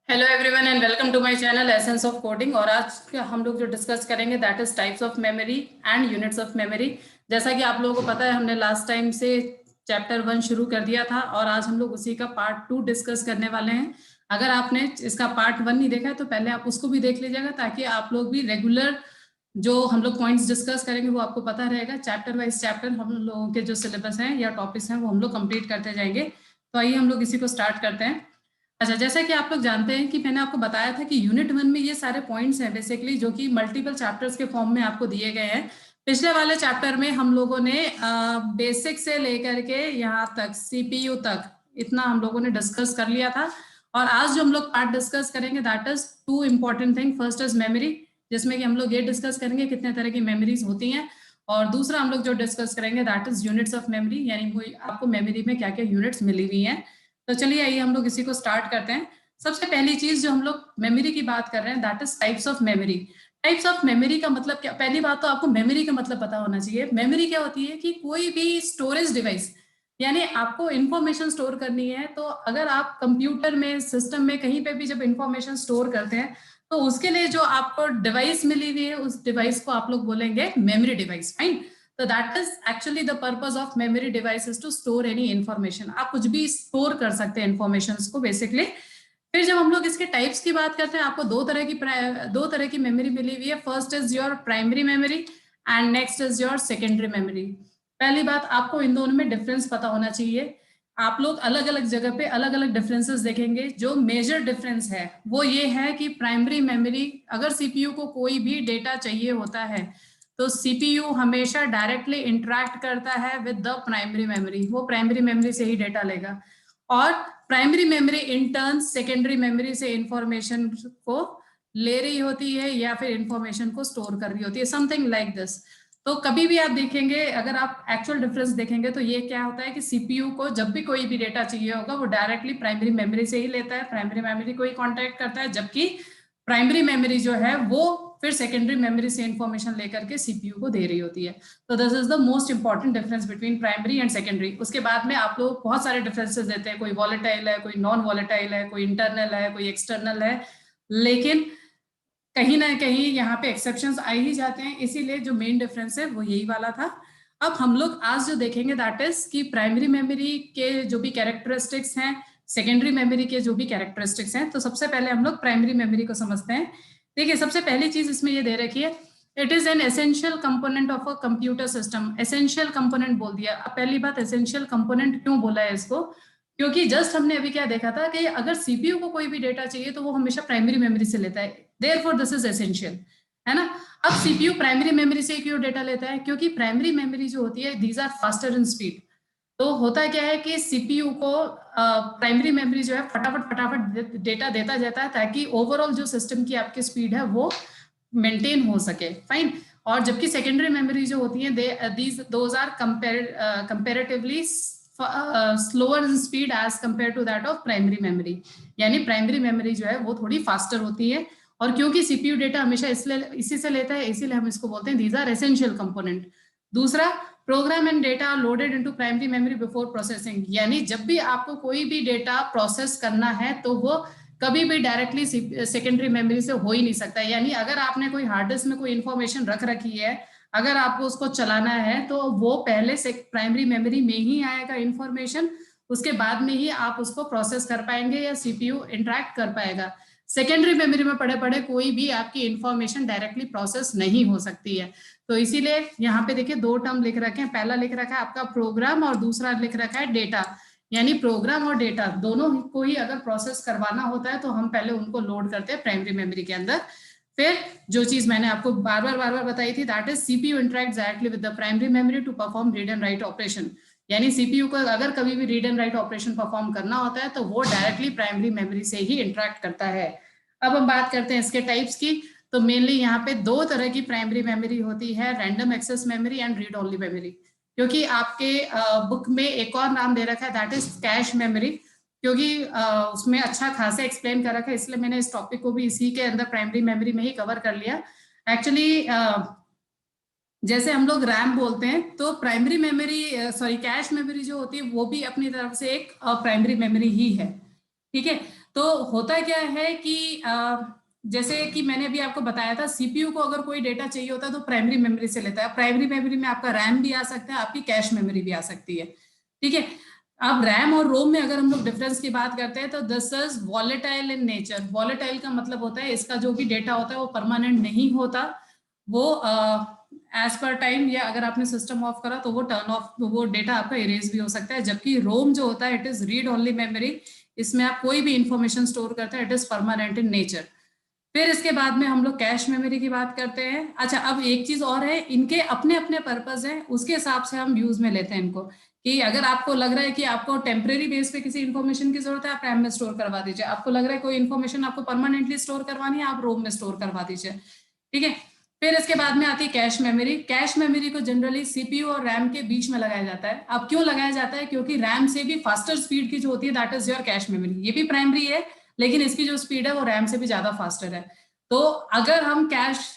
Hello everyone and welcome to my channel essence of coding. और आज हम लोग जो डिस्कस करेंगे that is types of memory and units of memory. जैसा कि आप लोगों को पता है, हमने लास्ट टाइम से चैप्टर 1 शुरू कर दिया था और आज हम लोग उसी का पार्ट 2 डिस्कस करने वाले हैं। अगर आपने इसका पार्ट 1 नहीं देखा है तो पहले आप उसको भी देख लीजिएगा, ताकि आप लोग भी रेगुलर जो हम लोग पॉइंट्स डिस्कस करेंगे वो आपको पता रहेगा। चैप्टर वाइज चैप्टर हम लोगों के जो सिलेबस हैं या टॉपिक्स हैं वो हम लोग कंप्लीट करते जाएंगे। तो आइए हम लोग इसी को स्टार्ट करते हैं। अच्छा, जैसा कि आप लोग जानते हैं कि मैंने आपको बताया था कि यूनिट 1 में ये सारे पॉइंट्स हैं बेसिकली, जो कि मल्टीपल चैप्टर्स के फॉर्म में आपको दिए गए हैं। पिछले वाले चैप्टर में हम लोगों ने बेसिक से लेकर के यहाँ तक सीपीयू तक इतना हम लोगों ने डिस्कस कर लिया था। और आज जो हम लोग पार्ट डिस्कस करेंगे that is two important thing. First is memory, जिसमें कि हम लोग ये डिस्कस करेंगे कितने तरह की मेमोरीज होती हैं। और दूसरा हम लोग जो डिस्कस करेंगे that is units of memory, यानी वो आपको मेमोरी में क्या क्या यूनिट्स मिली हुई हैं। तो चलिए आइए हम लोग इसी को स्टार्ट करते हैं। सबसे पहली चीज जो हम लोग मेमोरी की बात कर रहे हैं that is types of memory. Types of memory का मतलब क्या? पहली बात तो आपको मेमोरी का मतलब पता होना चाहिए। मेमोरी क्या होती है कि कोई भी स्टोरेज डिवाइस, यानी आपको इंफॉर्मेशन स्टोर करनी है। तो अगर आप कंप्यूटर में, सिस्टम में, कहीं पे भी जब इंफॉर्मेशन स्टोर करते हैं तो उसके लिए जो आपको डिवाइस मिली हुई है उस डिवाइस को आप लोग बोलेंगे मेमोरी डिवाइस। फाइन। तो that is actually the purpose of memory device is to store any information. आप कुछ भी स्टोर कर सकते हैं इंफॉर्मेशन को बेसिकली। फिर जब हम लोग इसके टाइप्स की बात करते हैं, आपको दो तरह की मेमोरी मिली हुई है। First is your primary memory and next is your secondary memory. पहली बात, आपको इन दोनों में डिफरेंस पता होना चाहिए। आप लोग अलग अलग जगह पे अलग अलग डिफरेंसेस देखेंगे। जो मेजर डिफरेंस है वो ये है कि प्राइमरी मेमोरी, अगर सीपीयू को कोई भी डेटा चाहिए होता है तो सीपीयू हमेशा डायरेक्टली इंटरेक्ट करता है विद द प्राइमरी मेमोरी। वो प्राइमरी मेमोरी से ही डेटा लेगा और primary memory in turn secondary memory से इंफॉर्मेशन को ले रही होती है या फिर इंफॉर्मेशन को स्टोर कर रही होती है, समथिंग लाइक दिस। तो कभी भी आप देखेंगे, अगर आप एक्चुअल डिफरेंस देखेंगे तो ये क्या होता है कि सीपीयू को जब भी कोई भी डेटा चाहिए होगा वो डायरेक्टली प्राइमरी मेमोरी से ही लेता है, प्राइमरी मेमोरी को ही कॉन्टेक्ट करता है, जबकि प्राइमरी मेमोरी जो है वो फिर सेकेंडरी मेमोरी से इंफॉर्मेशन लेकर के सीपीयू को दे रही होती है। तो this is the most important difference between primary and secondary. उसके बाद में आप लोग बहुत सारे डिफरेंसेस देते हैं, कोई वॉलेटाइल है, कोई नॉन वॉलेटाइल है, कोई इंटरनल है, कोई एक्सटर्नल है, लेकिन कहीं ना कहीं यहाँ पे एक्सेप्शंस आ ही जाते हैं। इसीलिए जो मेन डिफरेंस है वो यही वाला था। अब हम लोग आज जो देखेंगे दैट इज कि प्राइमरी मेमोरी के जो भी कैरेक्टरिस्टिक्स हैं, सेकेंडरी मेमोरी के जो भी कैरेक्टरिस्टिक्स हैं। तो सबसे पहले हम लोग प्राइमरी मेमोरी को समझते हैं। देखिए, सबसे पहली चीज इसमें ये दे रखी है, it is an essential component of a computer system. Essential component बोल दिया। अब पहली बात, एसेंशियल कंपोनेंट क्यों बोला है इसको? क्योंकि जस्ट हमने अभी क्या देखा था कि अगर सीपीयू को कोई भी डेटा चाहिए तो वो हमेशा प्राइमरी मेमोरी से लेता है, देयरफॉर दिस इज एसेंशियल, है ना। अब सीपीयू प्राइमरी मेमोरी से क्यों डेटा लेता है? क्योंकि प्राइमरी मेमोरी जो होती है these are faster in speed. तो होता क्या है कि सीपीयू को प्राइमरी मेमोरी जो है फटाफट फटाफट डेटा देता जाता है, ताकि ओवरऑल जो सिस्टम की आपकी स्पीड है वो मेंटेन हो सके। फाइन। और जबकि सेकेंडरी मेमोरी जो होती है those are comparatively slower in speed as compare to that of primary memory. यानी प्राइमरी मेमोरी जो है वो थोड़ी फास्टर होती है। और क्योंकि सीपीयू डेटा हमेशा इसी से लेता है, इसीलिए हम इसको बोलते हैं दीज आर एसेंशियल कंपोनेंट। दूसरा, program and data loaded into primary memory before processing. यानी जब भी आपको कोई भी डेटा प्रोसेस करना है तो वो कभी भी डायरेक्टली सेकेंडरी मेमोरी से हो ही नहीं सकता। यानी अगर आपने कोई हार्ड डिस्क में कोई इंफॉर्मेशन रख रखी है, अगर आपको उसको चलाना है तो वो पहले से प्राइमरी मेमोरी में ही आएगा इंफॉर्मेशन, उसके बाद में ही आप उसको प्रोसेस कर पाएंगे या सीपीयू इंटरेक्ट कर पाएगा। सेकेंडरी मेमोरी में पड़े पड़े कोई भी आपकी इंफॉर्मेशन डायरेक्टली प्रोसेस नहीं हो सकती है। तो इसीलिए यहाँ पे देखिए दो टर्म लिख रखे हैं, पहला लिख रखा है आपका प्रोग्राम और दूसरा लिख रखा है डेटा। यानी प्रोग्राम और डेटा दोनों को ही अगर प्रोसेस करवाना होता है तो हम पहले उनको लोड करते हैं प्राइमरी मेमोरी के अंदर। फिर जो चीज मैंने आपको बार बार बताई थी that is CPU interact directly with the primary memory to perform read and write operation. यानी सीपीयू को अगर कभी भी read and write operation perform करना होता है तो वो डायरेक्टली प्राइमरी मेमोरी से ही इंटरेक्ट करता है। अब हम बात करते हैं इसके टाइप्स की। तो मेनली यहाँ पे दो तरह की प्राइमरी मेमोरी होती है, random access memory and read only memory. क्योंकि आपके बुक में एक और नाम दे रखा है दैट इज कैश मेमोरी, क्योंकि उसमें अच्छा खासा एक्सप्लेन कर रखा है, इसलिए मैंने इस टॉपिक को भी इसी के अंदर प्राइमरी मेमोरी में ही कवर कर लिया। एक्चुअली जैसे हम लोग रैम बोलते हैं तो प्राइमरी मेमोरी कैश मेमोरी जो होती है वो भी अपनी तरफ से एक प्राइमरी मेमोरी ही है। ठीक है। तो होता क्या है कि जैसे कि मैंने अभी आपको बताया था, सीपीयू को अगर कोई डेटा चाहिए होता है तो प्राइमरी मेमोरी से लेता है। प्राइमरी मेमोरी में आपका रैम भी आ सकता है, आपकी कैश मेमोरी भी आ सकती है, ठीक है। अब रैम और रोम में अगर हम लोग डिफरेंस की बात करते हैं तो this is volatile in nature. Volatile का मतलब होता है इसका जो भी डेटा होता है वो परमानेंट नहीं होता, वो एज पर टाइम, या अगर आपने सिस्टम ऑफ करा तो वो टर्न ऑफ, वो डेटा आपका इरेज भी हो सकता है। जबकि रोम जो होता है it is read only memory, इसमें आप कोई भी इंफॉर्मेशन स्टोर करते हैं, it is permanent in nature. फिर इसके बाद में हम लोग कैश मेमोरी की बात करते हैं। अच्छा, अब एक चीज और है, इनके अपने अपने पर्पज हैं, उसके हिसाब से हम यूज में लेते हैं इनको। कि अगर आपको लग रहा है कि आपको टेम्परेरी बेस पे किसी इन्फॉर्मेशन की जरूरत है, आप रैम में स्टोर करवा दीजिए। आपको लग रहा है कोई इन्फॉर्मेशन आपको परमानेंटली स्टोर करवानी है, आप रोम में स्टोर करवा दीजिए, ठीक है। फिर इसके बाद में आती है कैश मेमोरी। कैश मेमोरी को जनरली सीपीयू और रैम के बीच में लगाया जाता है। अब क्यों लगाया जाता है? क्योंकि रैम से भी फास्टर स्पीड की जो होती है that is your cache memory. ये भी प्राइमरी है, लेकिन इसकी जो स्पीड है वो रैम से भी ज्यादा फास्टर है। तो अगर हम कैश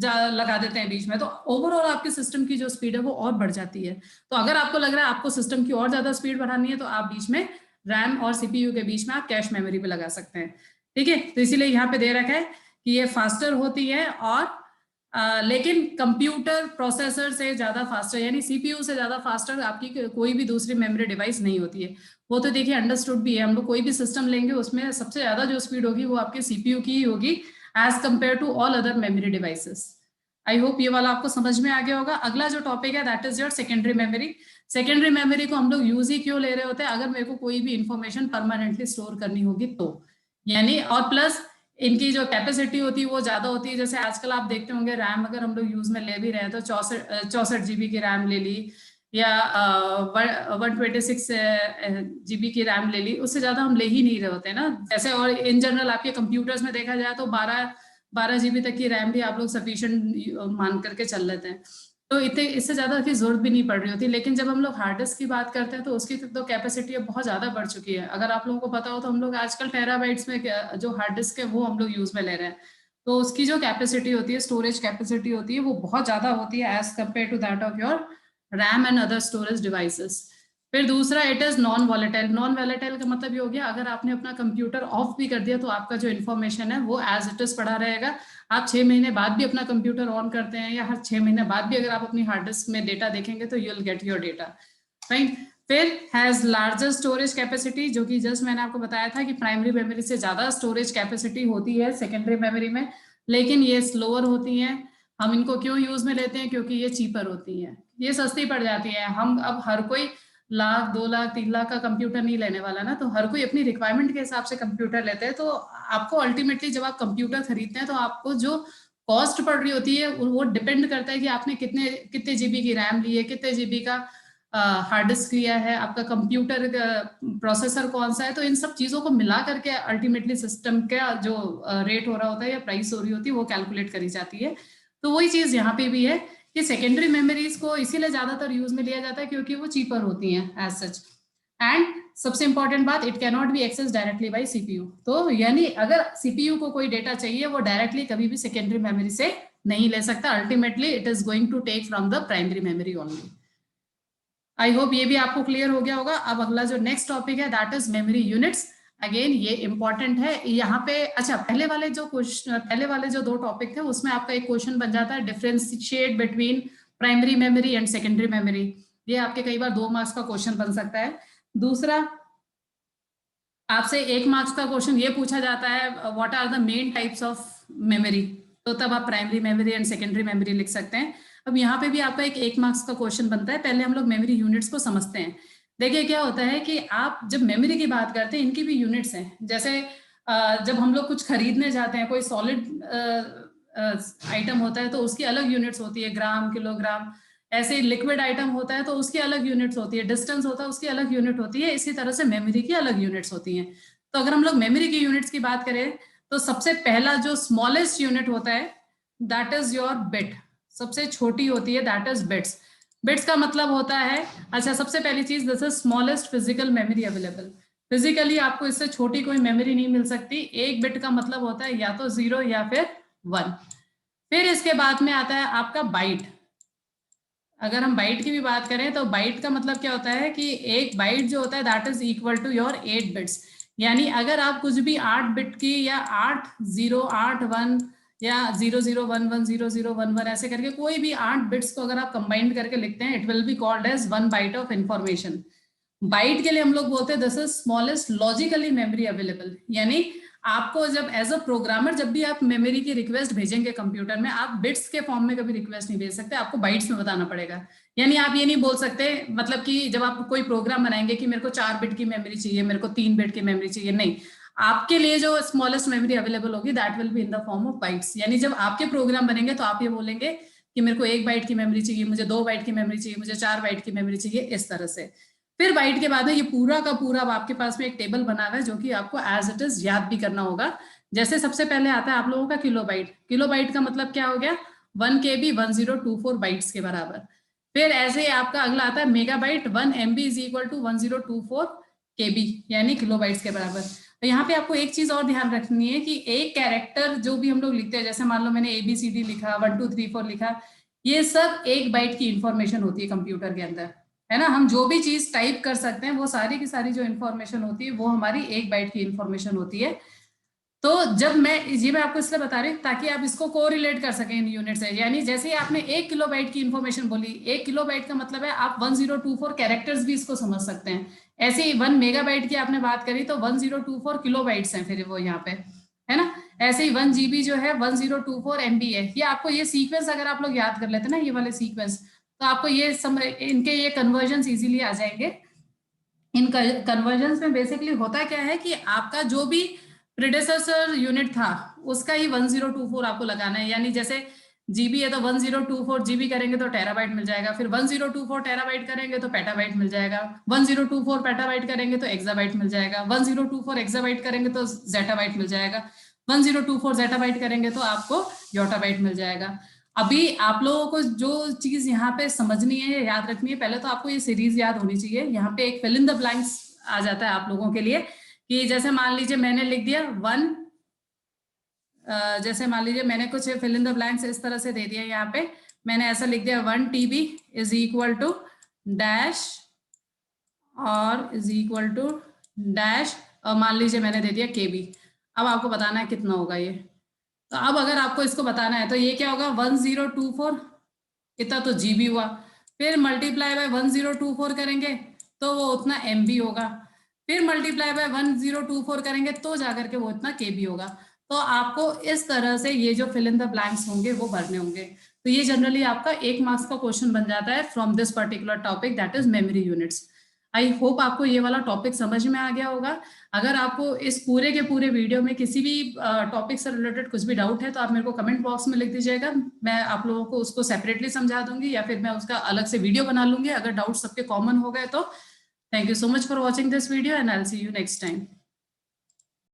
लगा देते हैं बीच में तो ओवरऑल आपके सिस्टम की जो स्पीड है वो और बढ़ जाती है। तो अगर आपको लग रहा है आपको सिस्टम की और ज्यादा स्पीड बढ़ानी है तो आप बीच में रैम और सीपीयू के बीच में आप कैश मेमोरी भी लगा सकते हैं, ठीक है। तो इसीलिए यहाँ पे दे रखा है कि ये फास्टर होती है और लेकिन कंप्यूटर प्रोसेसर से ज्यादा फास्टर, यानी सीपीयू से ज्यादा फास्टर आपकी कोई भी दूसरी मेमोरी डिवाइस नहीं होती है। वो तो देखिए अंडरस्टूड भी है, हम लोग कोई भी सिस्टम लेंगे उसमें सबसे ज्यादा जो स्पीड होगी वो आपके सीपीयू की ही होगी as compare to all other memory devices. I hope ये वाला आपको समझ में आ गया होगा। अगला जो टॉपिक है that is your secondary memory. Secondary memory को हम लोग यूज ही क्यों ले रहे होते हैं? अगर मेरे को कोई भी इंफॉर्मेशन परमानेंटली स्टोर करनी होगी तो, यानी और प्लस इनकी जो कैपेसिटी होती है वो ज्यादा होती है। जैसे आजकल आप देखते होंगे रैम अगर हम लोग यूज में ले भी रहे हैं तो 64 GB की रैम ले ली, या 126 GB की रैम ले ली, उससे ज्यादा हम ले ही नहीं रहे होते ना। जैसे और इन जनरल आपके कंप्यूटर्स में देखा जाए तो 12 GB तक की रैम भी आप लोग सफिशिएंट मान करके चल लेते हैं। तो इतने इससे ज्यादा की जरूरत भी नहीं पड़ रही होती। लेकिन जब हम लोग हार्ड डिस्क की बात करते हैं तो उसकी तो कैपेसिटी अब बहुत ज्यादा बढ़ चुकी है। अगर आप लोगों को पता हो तो हम लोग आजकल टेराबाइट्स में जो हार्ड डिस्क है वो हम लोग यूज में ले रहे हैं। तो उसकी जो कैपेसिटी होती है, स्टोरेज कैपेसिटी होती है, वो बहुत ज्यादा होती है as compare to that of your RAM and other storage devices. फिर दूसरा it is non volatile. Non volatile का मतलब ये हो गया अगर आपने अपना कंप्यूटर ऑफ भी कर दिया तो आपका जो इन्फॉर्मेशन है वो एज इट इज पड़ा रहेगा। आप 6 महीने बाद भी अपना कंप्यूटर ऑन करते हैं या हर 6 महीने बाद भी अगर आप अपनी हार्ड डिस्क में डेटा देखेंगे तो you will get your data, right. फिर हैज लार्जर स्टोरेज कैपेसिटी, जो कि जस्ट मैंने आपको बताया था कि प्राइमरी मेमोरी से ज्यादा स्टोरेज कैपेसिटी होती है सेकेंडरी मेमोरी में, लेकिन ये स्लोअर होती है। हम इनको क्यों यूज में लेते हैं? क्योंकि ये चीपर होती है, ये सस्ती पड़ जाती है। हम अब हर कोई लाख 2 लाख 3 लाख का कंप्यूटर नहीं लेने वाला ना, तो हर कोई अपनी रिक्वायरमेंट के हिसाब से कंप्यूटर लेते हैं। तो आपको अल्टीमेटली जब आप कंप्यूटर खरीदते हैं तो आपको जो कॉस्ट पड़ रही होती है वो डिपेंड करता है कि आपने कितने जीबी की रैम ली है, कितने जीबी का हार्ड डिस्क लिया है, आपका कंप्यूटर प्रोसेसर कौन सा है। तो इन सब चीजों को मिला करके अल्टीमेटली सिस्टम का जो रेट हो रहा होता है या प्राइस हो रही होती है वो कैलकुलेट करी जाती है। तो वही चीज यहाँ पे भी है कि सेकेंडरी मेमोरीज को इसीलिए ज्यादातर यूज में लिया जाता है क्योंकि वो चीपर होती हैं एज सच। एंड सबसे इंपॉर्टेंट बात, it can not be access directly by CPU. तो यानी अगर सीपीयू को कोई डेटा चाहिए वो डायरेक्टली कभी भी सेकेंडरी मेमोरी से नहीं ले सकता। Ultimately it is going to take from the primary memory only. I hope ये भी आपको क्लियर हो गया होगा। अब अगला जो नेक्स्ट टॉपिक है that is memory units. Again ये इंपॉर्टेंट है यहाँ पे। अच्छा, पहले वाले जो 2 टॉपिक थे उसमें आपका एक क्वेश्चन बन जाता है differentiate between primary memory and secondary memory. ये आपके कई बार 2 मार्क्स का क्वेश्चन बन सकता है। दूसरा, आपसे 1 मार्क्स का क्वेश्चन ये पूछा जाता है what are the main types of memory, तो तब आप primary memory and secondary memory लिख सकते हैं। अब यहाँ पे भी आपका 1 मार्क्स का क्वेश्चन बनता है। पहले हम लोग मेमोरी यूनिट्स को समझते हैं। देखिए क्या होता है कि आप जब मेमोरी की बात करते हैं इनकी भी यूनिट्स हैं। जैसे जब हम लोग कुछ खरीदने जाते हैं, कोई सॉलिड आइटम होता है तो उसकी अलग यूनिट्स होती है, ग्राम, किलोग्राम। ऐसे ही लिक्विड आइटम होता है तो उसकी अलग यूनिट्स होती है, डिस्टेंस होता है उसकी अलग यूनिट होती है। इसी तरह से मेमोरी की अलग यूनिट्स होती हैं। तो अगर हम लोग मेमोरी की यूनिट्स की बात करें तो सबसे पहला जो स्मॉलेस्ट यूनिट होता है दैट इज योर बिट। सबसे छोटी होती है दैट इज बिट्स। बिट्स का मतलब होता है, अच्छा सबसे पहली चीज, this is smallest physical memory available. Physically आपको इससे छोटी कोई मेमोरी नहीं मिल सकती। 1 बिट का मतलब होता है या तो 0 या फिर 1। फिर इसके बाद में आता है आपका बाइट। अगर हम बाइट की भी बात करें तो बाइट का मतलब क्या होता है कि 1 बाइट जो होता है that is equal to your 8 bits. यानी अगर आप कुछ भी 8 बिट की या 8081 या 00110011 ऐसे करके कोई भी 8 बिट्स को अगर आप कंबाइंड करके लिखते हैं, it will be called as 1 byte of information. Byte के लिए हम लोग बोलते हैं this is smallest logically memory available. यानी आपको जब एज अ प्रोग्रामर जब भी आप मेमोरी की रिक्वेस्ट भेजेंगे कंप्यूटर में, आप बिट्स के फॉर्म में कभी रिक्वेस्ट नहीं भेज सकते, आपको बाइट्स में बताना पड़ेगा। यानी आप ये नहीं बोल सकते, मतलब कि जब आप कोई प्रोग्राम बनाएंगे कि मेरे को 4 बिट की मेमोरी चाहिए, मेरे को 3 बिट की मेमोरी चाहिए, नहीं। आपके लिए जो स्मॉलेस्ट मेमोरी अवेलेबल होगी that will be in the form of bytes. यानी जब आपके प्रोग्राम बनेंगे तो आप ये बोलेंगे कि मेरे को 1 बाइट की मेमोरी चाहिए, मुझे 2 बाइट की मेमोरी चाहिए, मुझे 4 बाइट की मेमोरी चाहिए, इस तरह से। फिर बाइट के बाद में ये पूरा का पूरा आपके पास में एक टेबल बना हुआ है जो कि आपको एज इट इज याद भी करना होगा। जैसे सबसे पहले आता है आप लोगों का किलोबाइट। किलोबाइट का मतलब क्या हो गया, 1 KB 1024 बाइट्स के बराबर। फिर ऐसे ही आपका अगला आता है megabyte, 1 MB is equal to 1024 KB, यानी किलोबाइट्स के बराबर। तो यहाँ पे आपको एक चीज और ध्यान रखनी है कि एक कैरेक्टर जो भी हम लोग लिखते हैं, जैसे मान लो मैंने ABCD लिखा, 1 2 3 4 लिखा, ये सब 1 बाइट की इंफॉर्मेशन होती है कंप्यूटर के अंदर, है ना। हम जो भी चीज टाइप कर सकते हैं वो सारी की सारी जो इन्फॉर्मेशन होती है वो हमारी 1 बाइट की इंफॉर्मेशन होती है। तो जब मैं आपको इसलिए बता रही हूँ ताकि आप इसको कोरिलेट कर सकें इन यूनिट से। यानी जैसे ही आपने 1 किलोबाइट की इंफॉर्मेशन बोली, 1 किलोबाइट का मतलब है आप 1024 कैरेक्टर्स भी इसको समझ सकते हैं। ऐसे ही 1 मेगाबाइट की आपने बात करी तो 1024 किलोबाइट्स हैं फिर वो यहाँ पे, है ना। ऐसे ही 1 GB जो है 1024 MB है। ये आपको ये सीक्वेंस अगर आप लोग याद कर लेते ना, ये वाले सीक्वेंस, तो आपको ये इनके ये कन्वर्जन इजीली आ जाएंगे। इन कन्वर्जन में बेसिकली होता क्या है कि आपका जो भी प्रीडेसेसर यूनिट था उसका ही 1024 आपको लगाना है। यानी जैसे जीबी है तो 1024 जीबी करेंगे तो टेराबाइट मिल जाएगा, फिर 1024 टेराबाइट करेंगे तो पेटाबाइट मिल जाएगा, 1024 पेटाबाइट करेंगे तो एक्साबाइट मिल जाएगा, 1024 एक्साबाइट करेंगे तो जेटाबाइट मिल जाएगा, 1024 जेटाबाइट करेंगे तो आपको योटाबाइट मिल जाएगा। अभी आप लोगों को जो चीज यहाँ पे समझनी है, याद रखनी है, पहले तो आपको ये सीरीज याद होनी चाहिए। यहाँ पे एक फिल इन द ब्लैंक्स आ जाता है आप लोगों के लिए कि जैसे मान लीजिए मैंने लिख दिया 1, जैसे मान लीजिए मैंने कुछ फिल इन द ब्लैंक्स इस तरह से दे दिया। यहाँ पे मैंने ऐसा लिख दिया 1 TB is equal to dash और इज इक्वल टू डैश, और मान लीजिए मैंने दे दिया KB। अब आपको बताना है कितना होगा ये। तो अब अगर आपको इसको बताना है तो ये क्या होगा, 1024 इतना तो GB हुआ, फिर मल्टीप्लाई बाय 1024 करेंगे तो वो उतना MB होगा, फिर मल्टीप्लाई बाय 1024 करेंगे तो जाकर के वो इतना KB होगा। तो आपको इस तरह से ये जो फिल इन द ब्लैंक्स होंगे वो भरने होंगे। तो ये जनरली आपका 1 मार्क्स का क्वेश्चन बन जाता है from this particular topic that is memory units. I hope आपको ये वाला टॉपिक समझ में आ गया होगा। अगर आपको इस पूरे के पूरे वीडियो में किसी भी टॉपिक से रिलेटेड कुछ भी डाउट है तो आप मेरे को कमेंट बॉक्स में लिख दीजिएगा, मैं आप लोगों को उसको सेपरेटली समझा दूंगी या फिर मैं उसका अलग से वीडियो बना लूंगी अगर डाउट सबके कॉमन हो गए तो। Thank you so much for watching this video and I will see you next time.